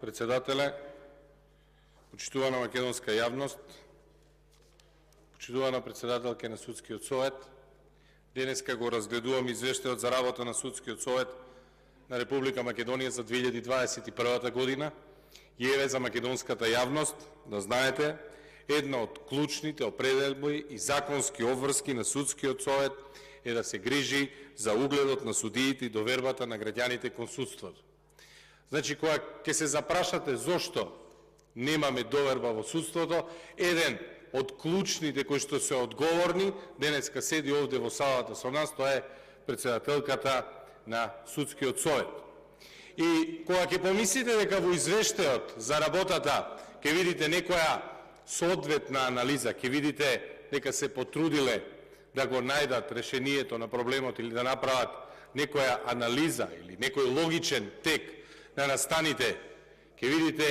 Председателе, почитувана македонска јавност, почитувана председателка на Судскиот совет, денеска го разгледувам извештајот за работа на Судскиот совет на Република Македонија за 2021 година и еве за македонската јавност да знаете, една од клучните определби и законски обврски на Судскиот совет е да се грижи за угледот на судиите и довербата на граѓаните кон судството. Значи, кога ќе се запрашате зошто немаме доверба во судството, еден од клучните кои што се одговорни, денеска седи овде во салата со нас, тоа е председателката на Судскиот совет. И кога ќе помислите дека во извештајот за работата ќе видите некоја соодветна анализа, ќе видите дека се потрудиле да го најдат решението на проблемот или да направат некоја анализа или некој логичен тек на настаните, ќе видите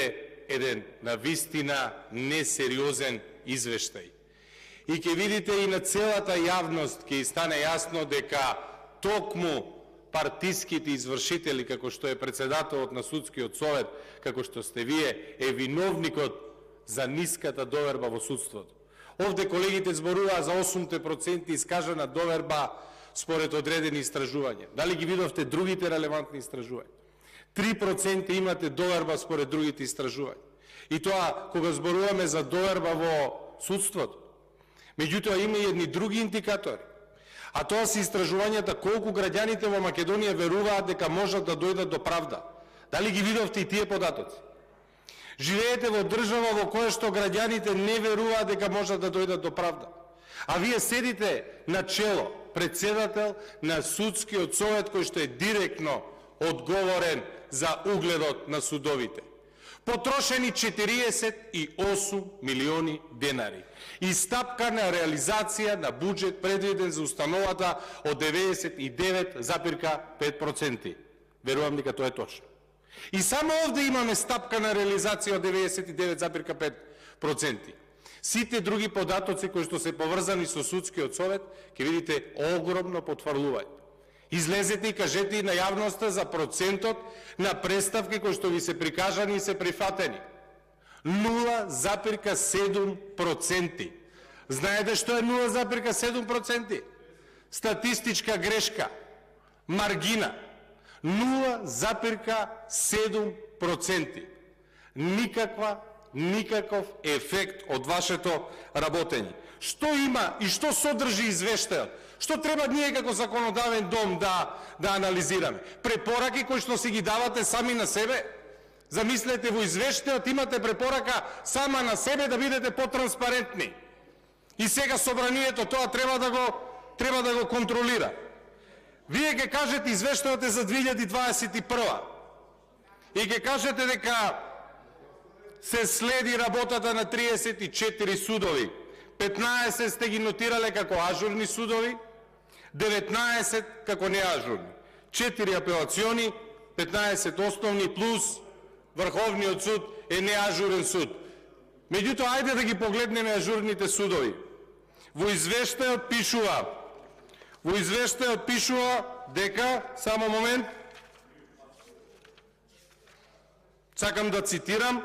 еден навистина несериозен извештај. И ќе видите и на целата јавност ќе стане јасно дека токму партиските извршители, како што е председателот на Судскиот совет, како што сте вие, е виновникот за ниската доверба во судството. Овде колегите зборуваа за 8% искажана доверба според одредени истражувања. Дали ги видовте другите релевантни истражувања? 3% имате доверба според другите истражувања. И тоа кога зборуваме за доверба во судството. Меѓутоа има и едни други индикатори. А тоа се истражувањата колку граѓаните во Македонија веруваат дека можат да дојдат до правда. Дали ги видовте и тие податоци? Живеете во држава во која што граѓаните не веруваат дека можат да дојдат до правда. А вие седите на чело, председател на Судскиот совет кој што е директно одговорен за угледот на судовите. Потрошени 48 милиони денари. И стапка на реализација на буџет предвиден за установата од 99,5%. Верувам дека тоа е точно. И само овде имаме стапка на реализација од 99,5%. Сите други податоци кои што се поврзани со Судскиот совет, ќе видите огромно потврлување. Излезете и кажете и на јавноста за процентот на представки кои што ви се прикажани и се прифатени. 0,7%. Знаете што е 0,7%? Статистичка грешка. Маргина. 0,7%. Никаков ефект од вашето работење. Што има и што содржи извештајот? Што треба ние како законодавен дом да анализираме? Препораки кои што си ги давате сами на себе? Замислете, во извештајот имате препорака сама на себе да бидете потранспарентни. И сега собранието тоа треба да го контролира. Вие ќе кажете извештајот е за 2021 и ќе кажете дека се следи работата на 34 судови. 15 сте ги нотирале како ажурни судови, 19 како неажурни. 4 апелациони, 15 основни плюс Врховниот суд е неажурен суд. Меѓутоа, ајде да ги погледнеме ажурните судови. Во извештајот пишува дека, само момент, сакам да цитирам,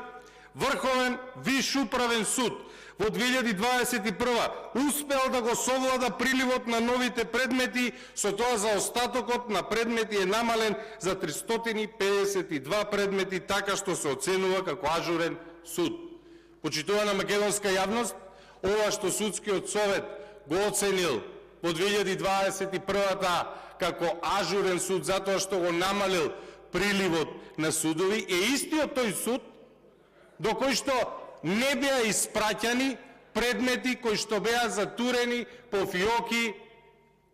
Врховен Виш управен суд во 2021 успел да го совлада приливот на новите предмети, со тоа за остатокот на предмети е намален за 352 предмети, така што се оценува како ажурен суд. Почитувана македонска јавност, ова што Судскиот совет го оценил во 2021 како ажурен суд затоа што го намалил приливот на судови, е истиот тој суд до кој што не беа испраќани предмети кои што беа затурени по фиоки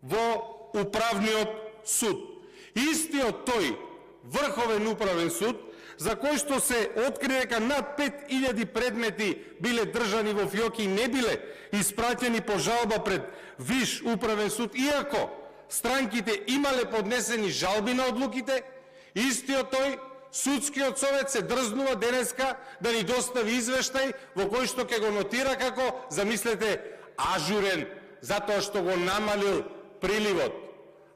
во управниот суд. Истиот тој Врховен управен суд, за кој што се откри дека над 5000 предмети биле држани во фиоки и не биле испраќани по жалба пред Виш управен суд, иако странките имале поднесени жалби на одлуките, истиот тој Судскиот совет се дрзнува денеска да ни достави извештај во кој што ќе го нотира како, замислете, ажурен, затоа што го намалил приливот.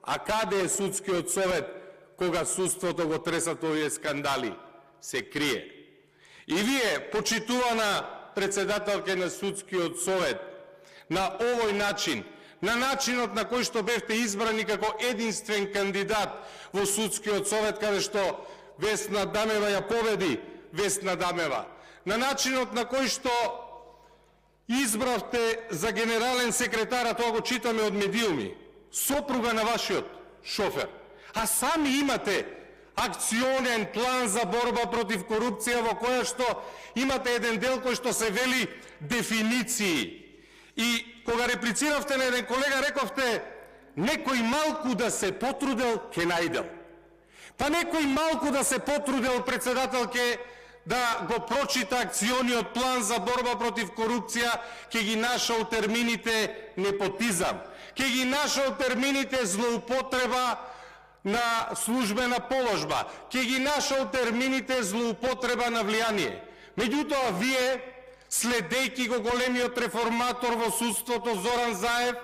А каде е Судскиот совет кога судството го тресат овие скандали? Се крие. И вие, почитувана председателка на Судскиот совет, на овој начин, на начинот на кој што бевте избрани како единствен кандидат во Судскиот совет, каде што Весна Дамева ја победи, Весна Дамева, на начинот на кој што избравте за генерален секретар, а тоа го читаме од медиуми, сопруга на вашиот шофер, а сами имате акционен план за борба против корупција, во која што имате еден дел кој што се вели дефиниции. И кога реплициравте на еден колега, рековте, некој малку да се потрудел, ке најдел. Па некој малку да се потрудел, председателке, да го прочита акциониот план за борба против корупција, ке ги нашол термините непотизам, ке ги нашол термините злоупотреба на службена положба, ке ги нашол термините злоупотреба на влијание. Меѓутоа, вие, следејќи го големиот реформатор во судството Зоран Заев,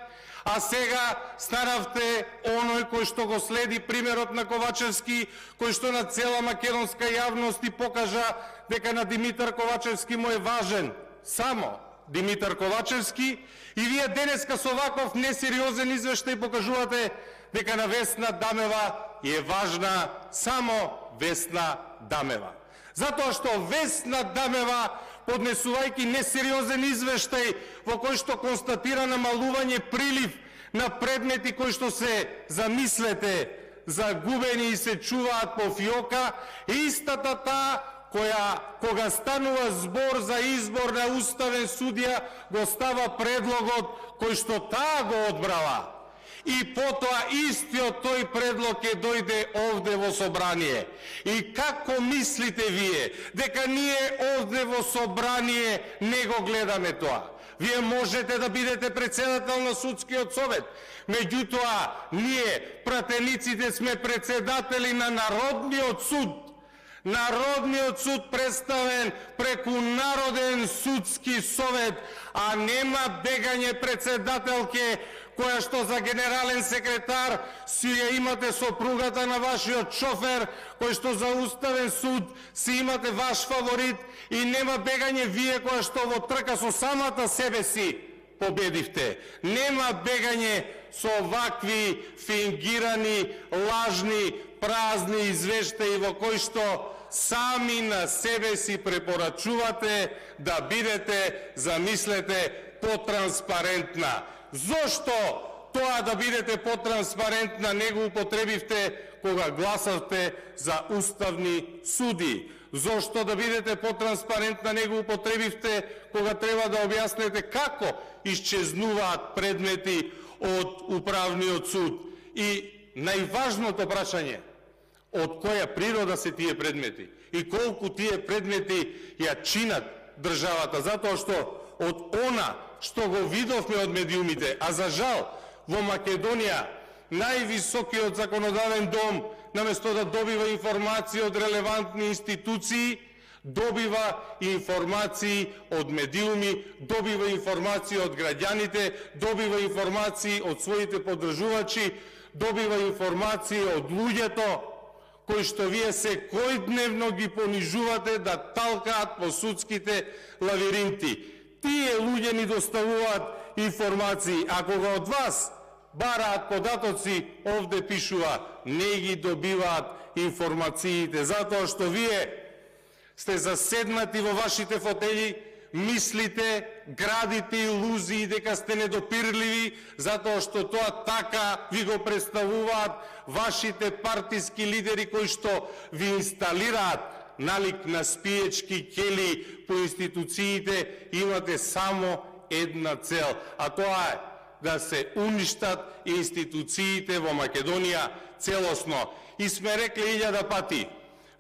а сега станавте оној кој што го следи примерот на Ковачевски, кој што на цела македонска јавност и покажа дека на Димитар Ковачевски му е важен само Димитар Ковачевски, и вие денеска со ваков несериозен извештај покажувате дека на Весна Дамева е важна само Весна Дамева. Затоа што Весна Дамева, поднесувајќи несериозен извештај во кој што констатира намалување прилив на предмети кои што се, замислете, загубени и се чуваат по фиока, истата таа која, кога станува збор за избор на уставен судија, го става предлогот кој што таа го одбрала. И потоа истиот тој предлог ќе дојде овде во собрание. И како мислите вие дека ние овде во собрание не го гледаме тоа? Вие можете да бидете председател на Судскиот совет, меѓутоа ние, пратениците, сме председатели на Народниот суд. Народниот суд представен преку Народен судски совет, а нема бегање, председателке, која што за генерален секретар си ја имате сопругата на вашиот шофер, кој што за уставен суд си имате ваш фаворит, и нема бегање вие која што во трка со самата себе си победивте. Нема бегање со вакви фингирани, лажни, празни извештаи во кои што сами на себе си препорачувате да бидете, замислете, потранспарентна. Зошто тоа да бидете потранспарентна не го употребивте кога гласавте за уставни суди? Зошто да бидете потранспарентна не го употребивте кога треба да објаснете како исчезнуваат предмети од управниот суд? И најважното прашање, од која природа се тие предмети и колку тие предмети ја чинат државата, затоа што од она што го видовме од медиумите, а за жал во Македонија највисокиот законодавен дом, наместо да добива информации од релевантни институции, добива информации од медиуми, добива информации од граѓаните, добива информации од своите поддржувачи, добива информации од луѓето кои што вие секојдневно ги понижувате да талкаат по судските лавиринти. Тие луѓе ни доставуваат информации, а кога од вас бараат податоци, овде пишува, не ги добиваат информациите, затоа што вие сте заседнати во вашите фотели, мислите, градите илузии дека сте недопирливи, затоа што тоа така ви го представуваат вашите партиски лидери кои што ви инсталираат налик на спиечки кели по институциите. Имате само една цел, а тоа е да се уништат институциите во Македонија целосно. И сме рекли 1000 пати,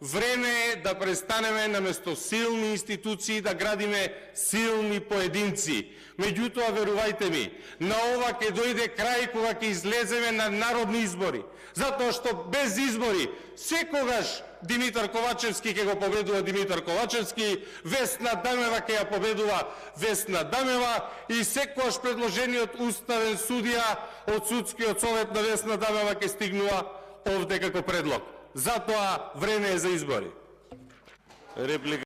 време е да престанеме наместо силни институции да градиме силни поединци. Меѓутоа, верувајте ми, на ова ќе дојде крај кога ќе излеземе на народни избори. Затоа што без избори секогаш Димитар Ковачевски ќе го победува Димитар Ковачевски, Весна Дамева ќе ја победува Весна Дамева, и секогаш предложениот уставен судија од Судскиот совет на Весна Дамева ќе стигнува овде како предлог. Затоа време е за избори. Реплика.